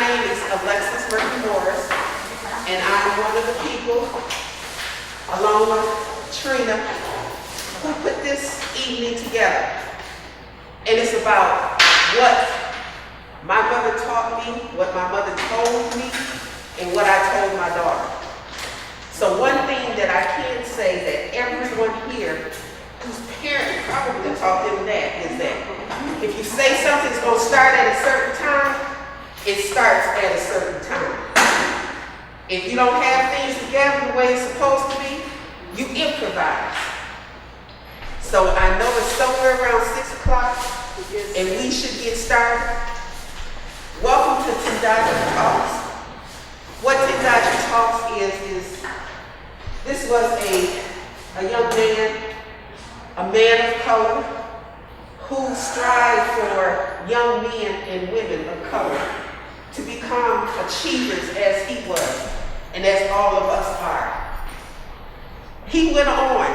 name is Alexis Murphy Morris, and I'm one of the people, along with Trina, who put this evening together. And it's about what my mother taught me, what my mother told me, and what I told my daughter. So one thing that I can say that everyone here whose parents probably taught them that is that if you say something's going to start at a certain time, it starts at a certain time. If you don't have things together the way it's supposed to be, you improvise. So I know it's somewhere around 6 o'clock and we should get started. Welcome to Tendaji Talks. What Tendaji Talks is this was a young man of color who strived for young men and women of color to become achievers as he was and as all of us are. He went on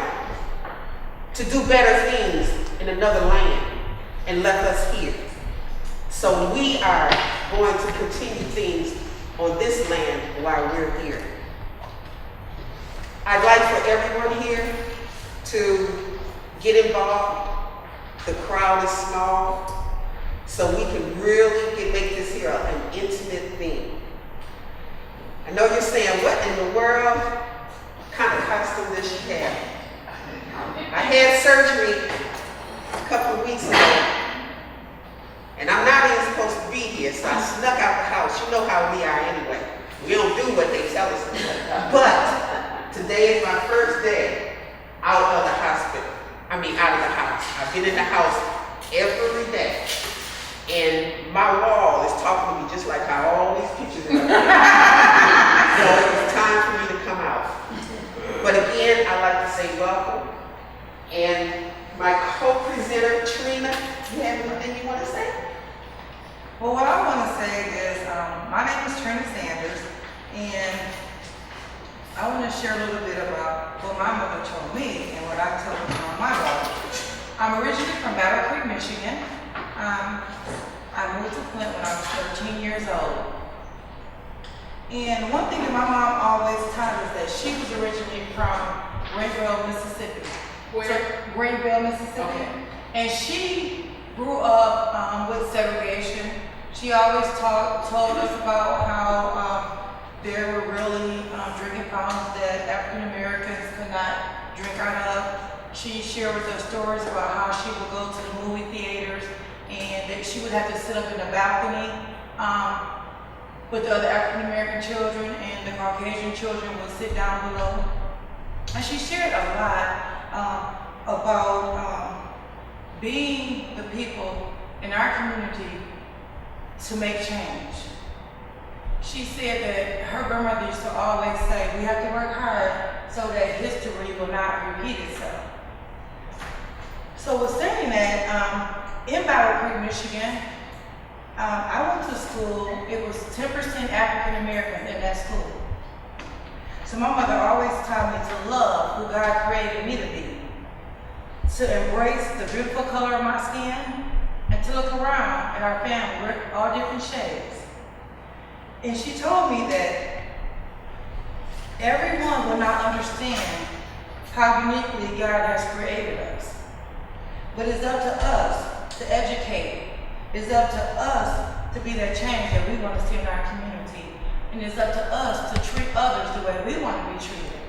to do better things in another land and left us here. So we are going to continue things on this land while we're here. I'd like for everyone here to get involved. The crowd is small, so we can really make this here an intimate thing. I know you're saying, what in the world kind of costume does she have? I had surgery a couple of weeks ago, and I'm not even supposed to be here, so I snuck out the house. You know how we are anyway. We don't do what they tell us to do. But today is my first day out of the hospital. Out of the house. I've been in the house every day. And my wall is talking to me just like how all these pictures are. So it's time for me to come out. But again, I'd like to say welcome. And my co-presenter, Trina, you have anything you want to say? Well, what I want to say is, my name is Trina Sanders, and I want to share a little bit about what my mother told me and what I told my daughter. I'm originally from Battle Creek, Michigan. I moved to Flint when I was 13 years old. And one thing that my mom always taught us that she was originally from Greenville, Mississippi. Where? So, Greenville, Mississippi. Okay. And she grew up with segregation. She always told us about how there were really drinking fountains that African Americans could not drink out of. She shared with us stories about how she would go to the movie theaters and that she would have to sit up in the balcony with the other African American children, and the Caucasian children would sit down below. And she shared a lot about being the people in our community to make change. She said that her grandmother used to always say, we have to work hard so that history will not repeat itself. So with saying that, in Battle Creek, Michigan, I went to school, it was 10% African Americans in that school. So my mother always taught me to love who God created me to be, to embrace the beautiful color of my skin, and to look around at our family, we're all different shades. And she told me that everyone will not understand how uniquely God has created us. But it's up to us to educate. It's up to us to be that change that we want to see in our community. And it's up to us to treat others the way we want to be treated.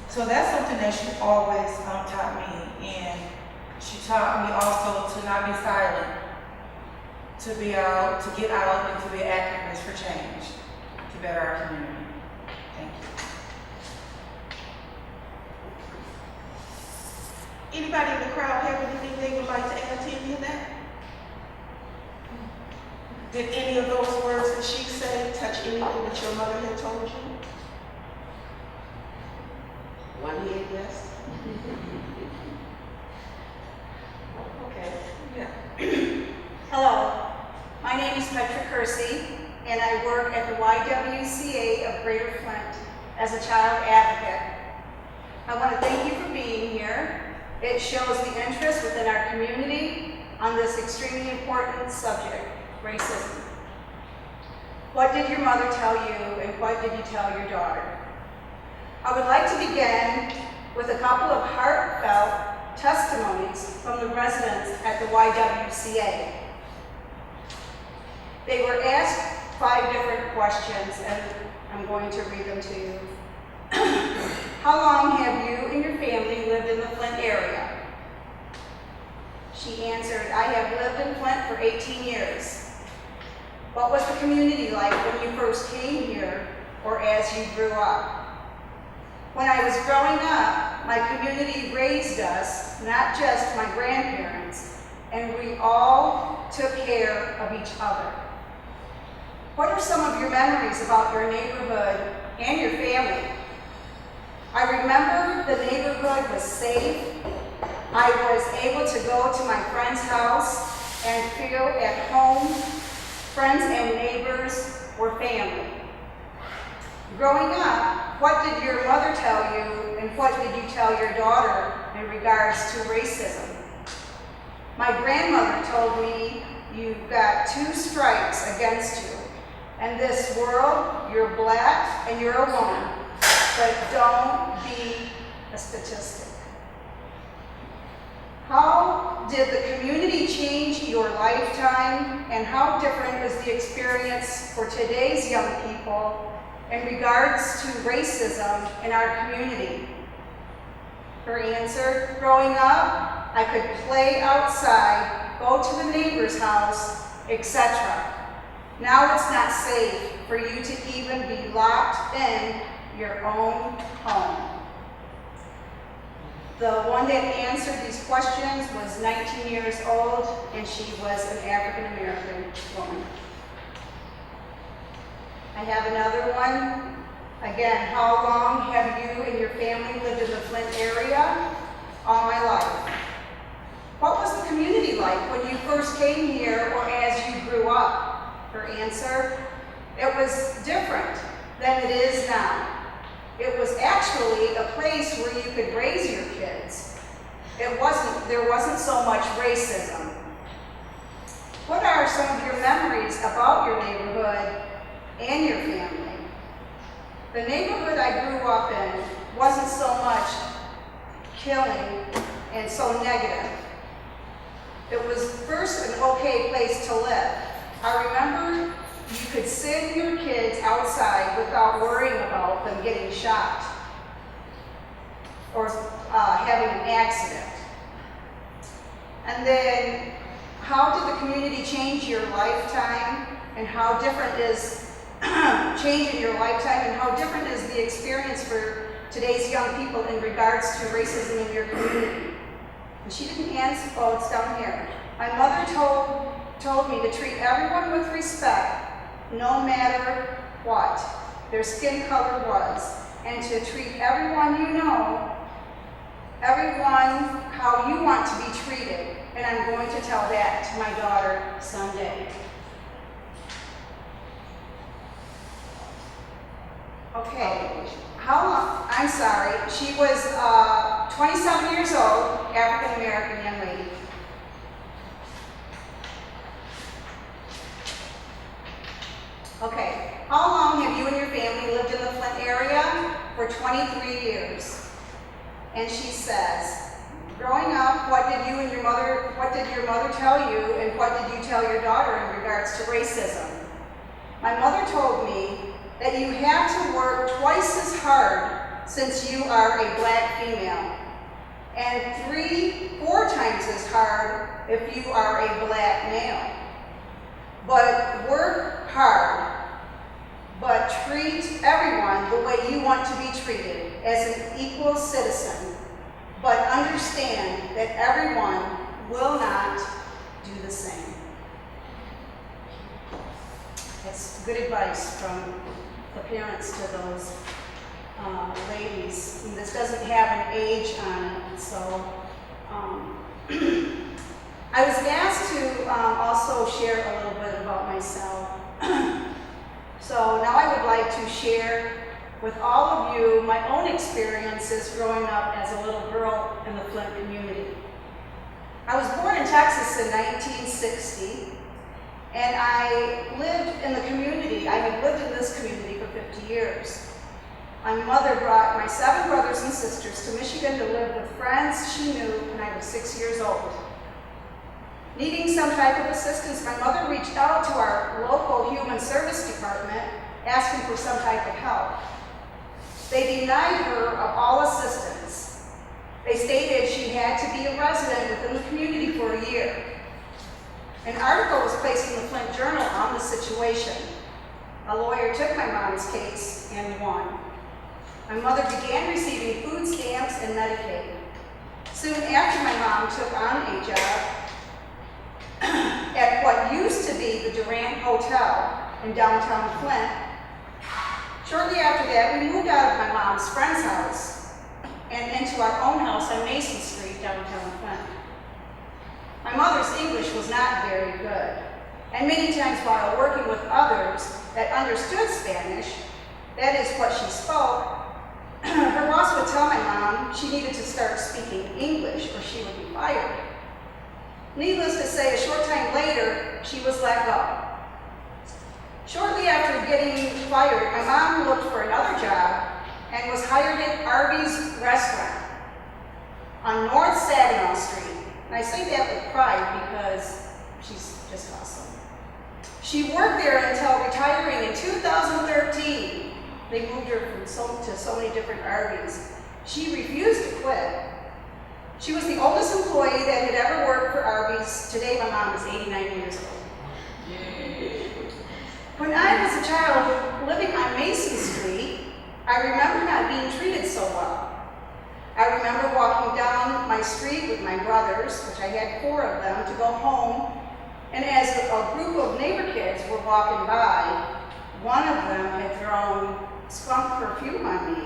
So that's something that she always taught me. And she taught me also to not be silent, to be out, to get out, and to be activists for change, to better our community. Thank you. Anybody in the crowd have anything they would like to add to any of that? Did any of those words that she said touch anything that your mother had told you? One head, yes. Okay. Yeah. Hello, my name is Petra Kersey, and I work at the YWCA of Greater Flint as a child advocate. I want to thank you for being here. It shows the interest within our community on this extremely important subject, racism. What did your mother tell you, and what did you tell your daughter? I would like to begin with a couple of heartfelt testimonies from the residents at the YWCA. They were asked 5 different questions, and I'm going to read them to you. How long have you and your family lived in the Flint area? She answered, I have lived in Flint for 18 years. What was the community like when you first came here or as you grew up? When I was growing up, my community raised us, not just my grandparents, and we all took care of each other. What are some of your memories about your neighborhood and your family? I remember the neighborhood was safe. I was able to go to my friend's house and feel at home. Friends and neighbors were family. Growing up, what did your mother tell you and what did you tell your daughter in regards to racism? My grandmother told me you've got 2 strikes against you. In this world, you're black and you're a woman, but don't be a statistic. How did the community change your lifetime, and how different is the experience for today's young people in regards to racism in our community? Her answer, growing up, I could play outside, go to the neighbor's house, etc. Now it's not safe for you to even be locked in your own home. The one that answered these questions was 19 years old, and she was an African American woman. I have another one. Again, how long have you and your family lived in the Flint area? All my life. What was the community like when you first came here or as you grew up? Her answer, it was different than it is now. It was actually a place where you could raise your kids. There wasn't so much racism. What are some of your memories about your neighborhood and your family? The neighborhood I grew up in wasn't so much killing and so negative. It was first an okay place to live. I remember you could send your kids outside without worrying about them getting shot or having an accident. And then, how did the community change your lifetime, and how different is change in your lifetime, and how different is the experience for today's young people in regards to racism in your community? And she didn't answer. Oh, it's down here. My mother told me to treat everyone with respect, no matter what their skin color was, and to treat everyone you know, everyone how you want to be treated. And I'm going to tell that to my daughter someday. Okay, how long? I'm sorry. She was 27 years old, African American young lady. Okay, how long have you and your family lived in the Flint area? For 23 years. And she says, growing up, what did your mother tell you, and what did you tell your daughter in regards to racism? My mother told me that you have to work twice as hard since you are a black female, and 3-4 times as hard if you are a black male. But work hard, but treat everyone the way you want to be treated, as an equal citizen. But understand that everyone will not do the same. That's good advice from the parents to those ladies. And this doesn't have an age on it, so I was asked to also share a little bit about myself. So now I would like to share with all of you my own experiences growing up as a little girl in the Flint community. I was born in Texas in 1960, And I lived in the community. I had lived in this community for 50 years. My mother brought my 7 brothers and sisters to Michigan to live with friends she knew when I was 6 years old. Needing some type of assistance, my mother reached out to our local human service department asking for some type of help. They denied her of all assistance. They stated she had to be a resident within the community for a year. An article was placed in the Flint Journal on the situation. A lawyer took my mom's case and won. My mother began receiving food stamps and Medicaid. Soon after, my mom took on a job at what used to be the Durant Hotel in downtown Flint. Shortly after that, we moved out of my mom's friend's house and into our own house on Mason Street, downtown Flint. My mother's English was not very good, and many times while working with others that understood Spanish, that is what she spoke, her boss would tell my mom she needed to start speaking English or she would be fired. Needless to say, a short time later, she was let go. Shortly after getting fired, my mom looked for another job and was hired at Arby's restaurant on North Saginaw Street. And I say that with pride because she's just awesome. She worked there until retiring in 2013. They moved her to so many different Arby's. She refused to quit. She was the oldest employee that had ever worked for Arby's. Today, my mom is 89 years old. Yay. When I was a child living on Mason Street, I remember not being treated so well. I remember walking down my street with my brothers, which I had 4 of them, to go home, and as a group of neighbor kids were walking by, one of them had thrown skunk perfume on me,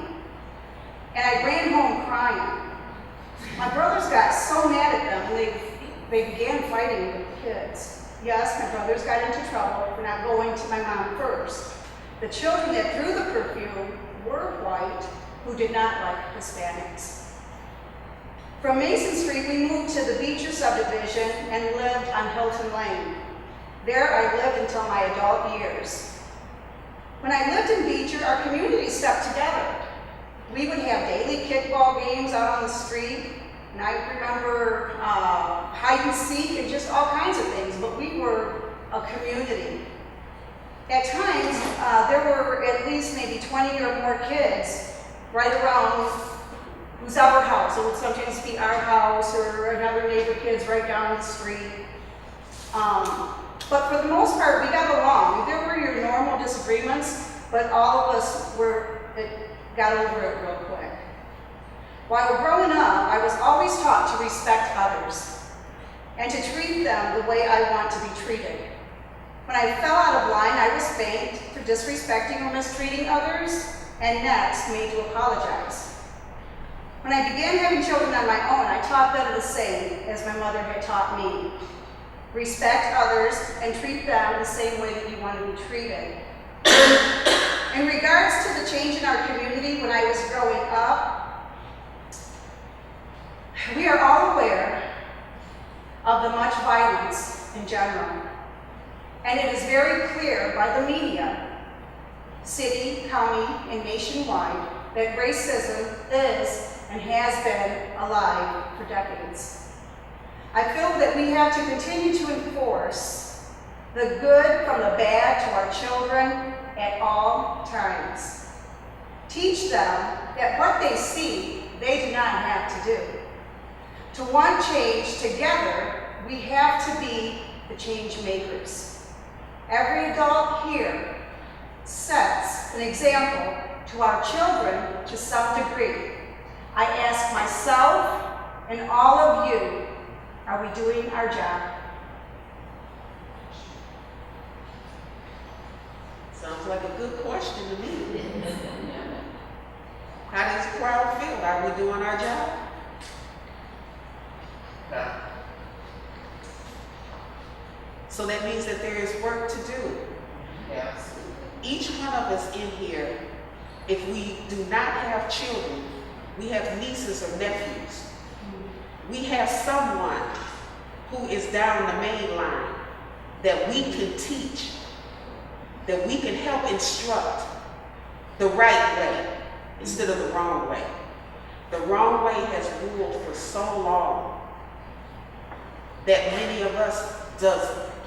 and I ran home crying. My brothers got so mad at them, they began fighting with the kids. Yes, my brothers got into trouble for not going to my mom first. The children that threw the perfume were white, who did not like Hispanics. From Mason Street, we moved to the Beecher subdivision and lived on Hilton Lane. There I lived until my adult years. When I lived in Beecher, our community stuck together. We would have daily kickball games out on the street, and I remember hide and seek and just all kinds of things, but we were a community. At times, there were at least maybe 20 or more kids right around whose other house. It would sometimes be our house or another neighbor kid's right down the street. But for the most part, we got along. There were your normal disagreements, but all of us got over it real quick. While growing up, I was always taught to respect others and to treat them the way I want to be treated. When I fell out of line, I was spanked for disrespecting or mistreating others, and next made to apologize. When I began having children on my own, I taught them the same as my mother had taught me. Respect others and treat them the same way that you want to be treated. In regards to the change in our community when I was growing up, we are all aware of the much violence in general. And it is very clear by the media, city, county, and nationwide, that racism is and has been alive for decades. I feel that we have to continue to enforce the good from the bad to our children at all times. Teach them that what they see, they do not have to do. To want change together, we have to be the change makers. Every adult here sets an example to our children to some degree. I ask myself and all of you, are we doing our job? Sounds like a good question to me. How does the crowd feel? Are we doing our job? So that means that there is work to do. Yes. Each one of us in here, if we do not have children, we have nieces or nephews. We have someone who is down the main line that we can teach, that we can help instruct the right way instead of the wrong way. The wrong way has ruled for so long that many of us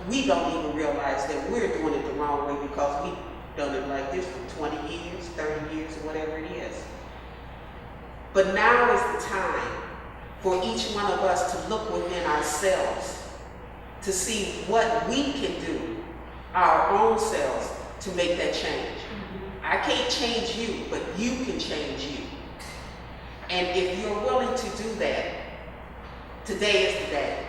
we don't even realize that we're doing it the wrong way because we've done it like this for 20 years, 30 years, or whatever it is. But now is the time for each one of us to look within ourselves to see what we can do, our own selves, to make that change. I can't change you, but you can change you. And if you're willing to do that, today is the day.